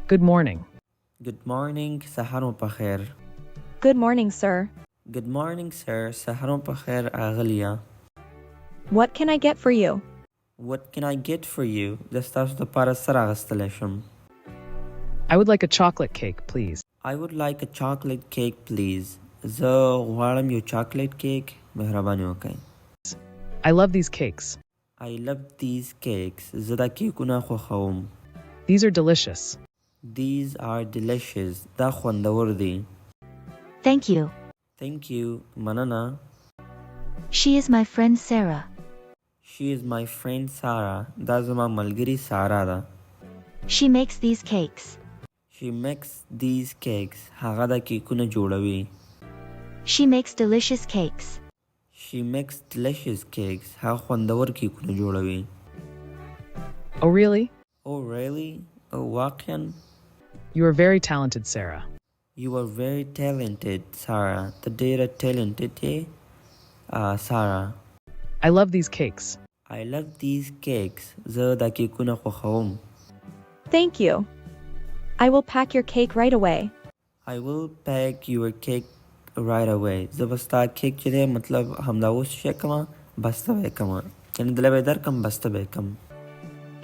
Good morning. Good morning, سهار مو بخیر. Good morning, sir. Good morning, sir. سهار مو بخیر اغلیا. What can I get for you? What can I get for you? د ستاسو لپاره څه راغستلی شم؟ I would like a chocolate cake, please. I would like a chocolate cake, please. زه غواړم یو چاکلیټ کیک. مهرباني وکړئ. I love these cakes. I love these cakes. زه دا کیکونه خوښوم. These are delicious. These are delicious. دا خوندور دي. Thank you. Thank you. مننه. She is my friend Sarah. She is my friend Sarah. دا زما ملګری سارا ده. She makes these cakes. She makes these cakes. هغه دا کیکونه جوړوي. She makes delicious cakes. She makes delicious cakes. هغه خوندور کیکونه جوړوي. Oh, really? Oh, really? Oh, واقعاً. You are very talented, Sarah. You are very talented, Sarah. ته ډېره talented یې. Sarah. I love these cakes. I love these cakes. زه دا کیکونه خوښوم. Thank you. I will pack your cake right away. I will pack your cake right away. زه به ستا کیک چې دی مطلب همدا اوس شی کړمه بسته به یې کړمه. یعنې دله به یې درکړم بسته به یې کړم.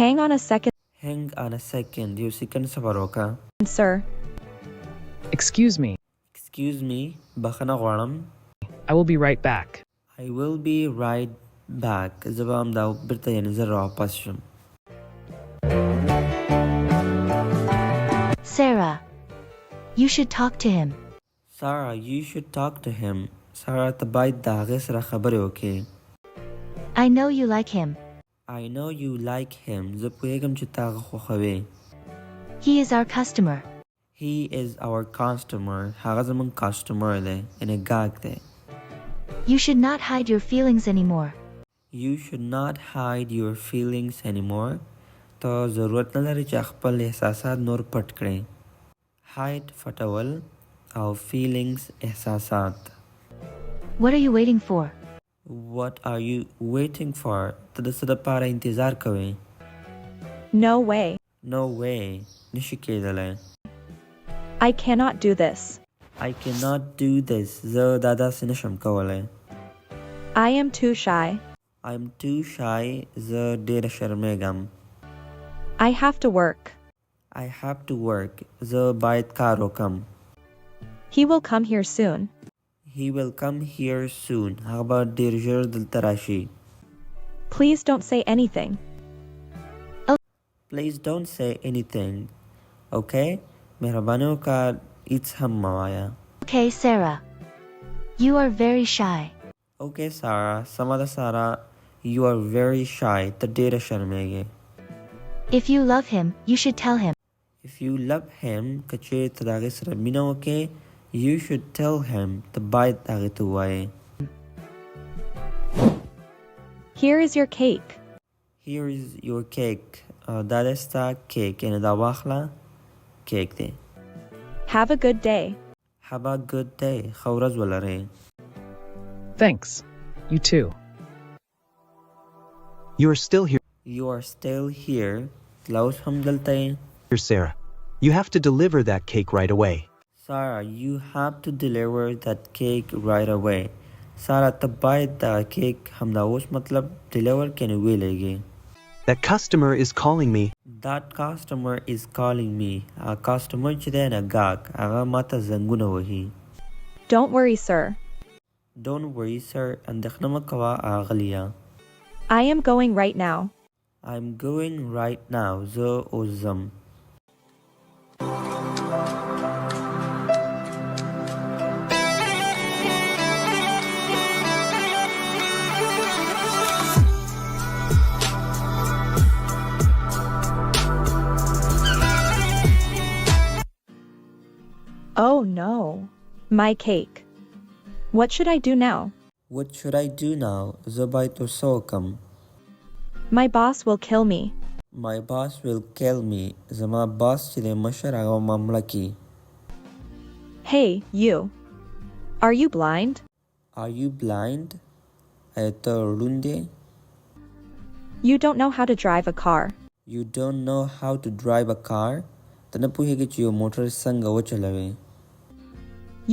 Hang on a second, Hang on a second. یو سیکنډ صبر وکړه. sir. Excuse me. Excuse me. بخښنه غواړم. I will be right back. I will be right back. زه به همدا بیرته یعنې زه راواپس شم. Sarah, you should talk to him. Sarah, you should talk to him. Sarah, ته باید د هغې سره خبرې وکړې. I know you like him. I know you like him. زه پوهیږم چې ته هغه خوښوې. He is our customer. He is our customer. هغه زموږ کاسټمر دی. یعنې ګاهک دی. You should not hide your feelings anymore. You should not hide your feelings anymore. ته ضرورت نه لري چې خپل احساسات نور پټ کړې. Hide پټول او feelings احساسات. What are you waiting for? What are you waiting for? ته د څه دپاره انتظار کوې؟ No way. No way. نشي کېدلی. I cannot do this. I cannot do this. زه دا داسې نشم کولی. I am too shy. I'm too shy. زه ډېره شرمېږم. I have to work. I have to work. زه باید کار وکړم. He will come here soon. He will come here soon. هغه به ډېر ژر دلته راشي. Please don't say anything. Please don't say anything. Okay? مهرباني وکړه هیڅ هم مه وایه. Okay, Sarah. You are very shy. Okay, Sarah. سمه ده سارا. You are very shy. ته ډېره شرمېږې. If you love him, you should tell him. If you love him, که چیرې ته د هغې سره مینه وکړې you should tell him. ته باید هغې ته ووایې. Here is your cake. Here is your cake. دا دی ستا کیک. یعنې دا واخله کیک دی. Have a good day. Have a good day. ښه ورځ ولرئ. Thanks. You too. You are still here, You are still here. لا اوس هم دلته یې. Sarah. You have to deliver that cake right away. Sarah, you have to deliver that cake right away. سارا ته باید دا کیک همدا اوس مطلب ډیلیور کنې ویلېږي. That customer is calling me. That customer is calling me. هغه کاسټمر چې دی نه ګاهک هغه ماته زنګونه وهي. Don't worry, sir. Don't worry, sir. اندېښنه مه کوه اغليه. I am going right now. I'm going right now. زه اوس ځم. Oh no. My cake. What should I do now? What should I do now? زه باید اوس څه وکړم؟ My boss will kill me. My boss will kill me. زما باس چې دی مشر هغه ما مړه کي. Hey, you. Are you blind? Are you blind? آیا ته ړوند یې؟ You don't know how to drive a car. You don't know how to drive a car? ته نه پوهېږې چې یو موټر څنګه وچلوې.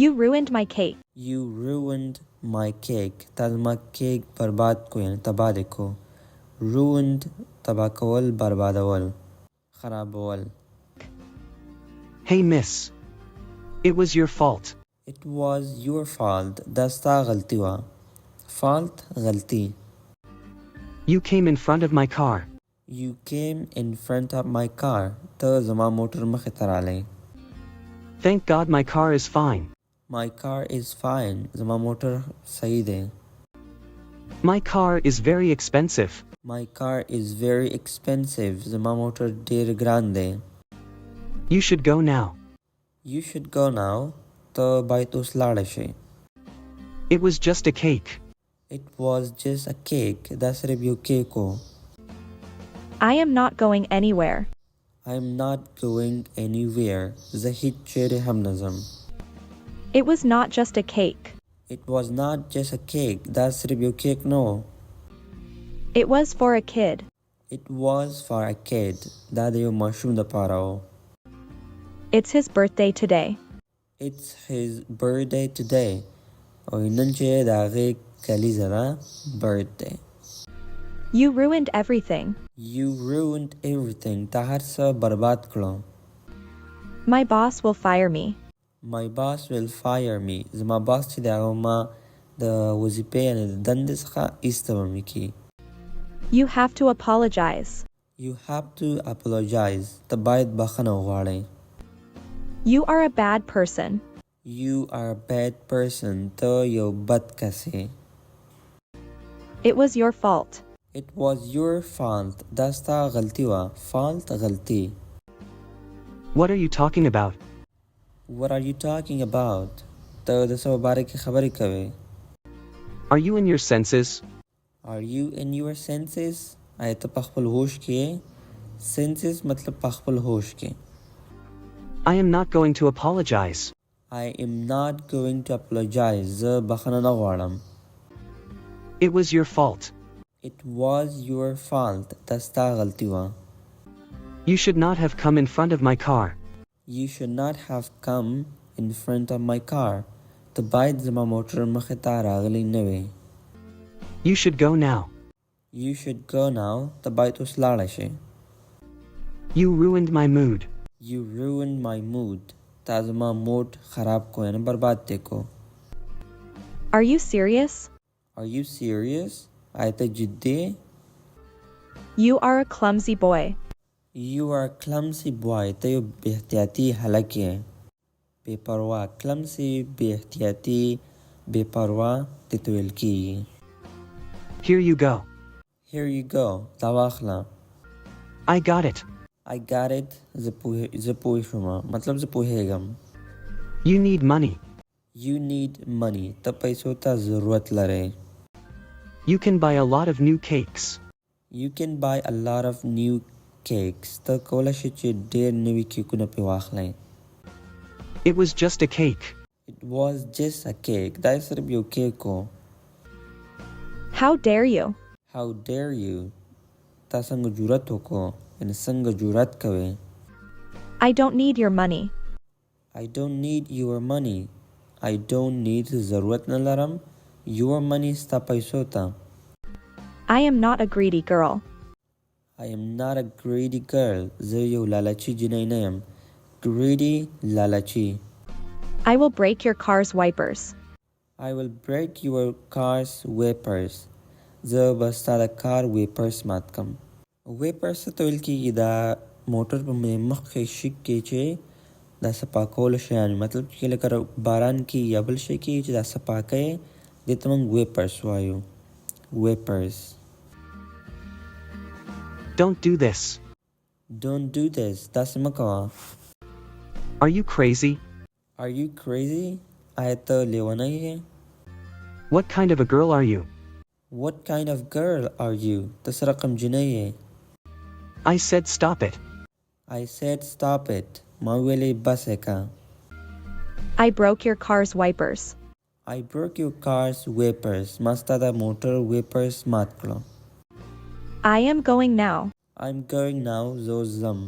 You ruined my cake. You ruined my cake. تا زما کیک برباد کو یعنی تباه دې کو. ruined تباه کول بربادول خرابول. Hey miss. It was your fault. It was your fault. دا ستا غلطي وه. fault غلطي. You came in front of my car. You came in front of my car. ته زما موټر مخې ته رالی. Thank God my car is fine. My car is fine. زما موټر صحیح دی. My car is very expensive. My car is very expensive. زما موټر ډېر ګران دی. You should go now. You should go now. ته باید اوس لاړه شې. It was just a cake. It was just a cake. دا صرف یو کیک و. I am not going anywhere. I'm not going anywhere. زه هیڅ چیرې هم نه ځم. It was not just a cake. It was not just a cake. دا صرف یو کیک نه و. It was for a kid. It was for a kid. دا د یو ماشوم دپاره و. It's his birthday today. It's his birthday today. او نن چې د هغې کلیزه ده birthday. You ruined everything. You ruined everything. تا هر څه برباد کړو. My boss will fire me. My boss will fire me. زما باس چې د هغه ما د وظیفې یعنې د دندې څخه ایسته به مې کړي. You have to apologize. You have to apologize. ته باید بخښنه وغواړې. You are a bad person. You are a bad person. ته یو بد کس یې. It was your fault. It was your fault. دا ستا غلطي وه. fault غلطي. What are you talking about? What are you talking about? ته د څه په باره کې خبرې کوې. Are you in your senses? Are you in your senses? آیا ته په خپل هوش کې یې. senses مطلب په خپل هوش کې. I am not going to apologize. I am not going to apologize. زه بخښنه نه غواړم. It was your fault. It was your fault. دا ستا غلطي وه. You should not have come in front of my car. You should not have come in front of my car. ته باید زما موټر مخې ته راغلی نه وې. You should go now. You should go now. ته باید اوس لاړه شې. You ruined my mood. You ruined my mood. تا زما موډ خراب کو یعنی برباد دی کو. Are you serious? Are you serious? آیا ته جدي؟ You are a clumsy boy. You are a clumsy boy. ته یو بې احتیاطي هلک یې. بې پروا. clumsy بې احتیاطي بې پروا دې ته ویل کېږي. Here you go. Here you go. دا واخله. I got it. I got it. زه پوه شوم. مطلب زه پوهېږم. You need money. You need money. ته پیسو ته ضرورت لرې. You can buy a lot of new cakes. You can buy a lot of new cakes. ته کولی شې چې ډېر نوي کیکونه پې واخلې. It was just a cake. It was just a cake. دا صرف یو کیک و. How dare you? How dare you? تا څنګه جرأت وکړو یعنې څنګه جرأت کوې. I don't need your money. I don't need your money. I don't need ضرورت نه لرم. Your money ستا پیسو ته. I am not a greedy girl. I am not a greedy girl. زه یو لالچي جنۍ نه یم. Greedy لالچي. I will break your car's wipers. I will break your car's wipers. زه به ستا د کار ویپرس مات کم. ویپرس ته ویل کېږي دا موټر په مخ کې شي کې چې دا صفا کولو شیان مطلب چې لکه باران کې یا بل شی کې چې دا صفا کوي دې ته موږ ویپرس وایو. ویپرس. Don't do this. Don't do this. داسې مه کوه. Are you crazy? Are you crazy? آیا ته لیونی یې؟ What kind of a girl are you? What kind of girl are you? ته څه رقم جنۍ یې؟ I said stop it. I said stop it. ما ویلې بس یې که. I broke your car's wipers. I broke your car's wipers. ما ستا د موټر ویپرس مات کړو. I am going now. I'm going now. زه ځم.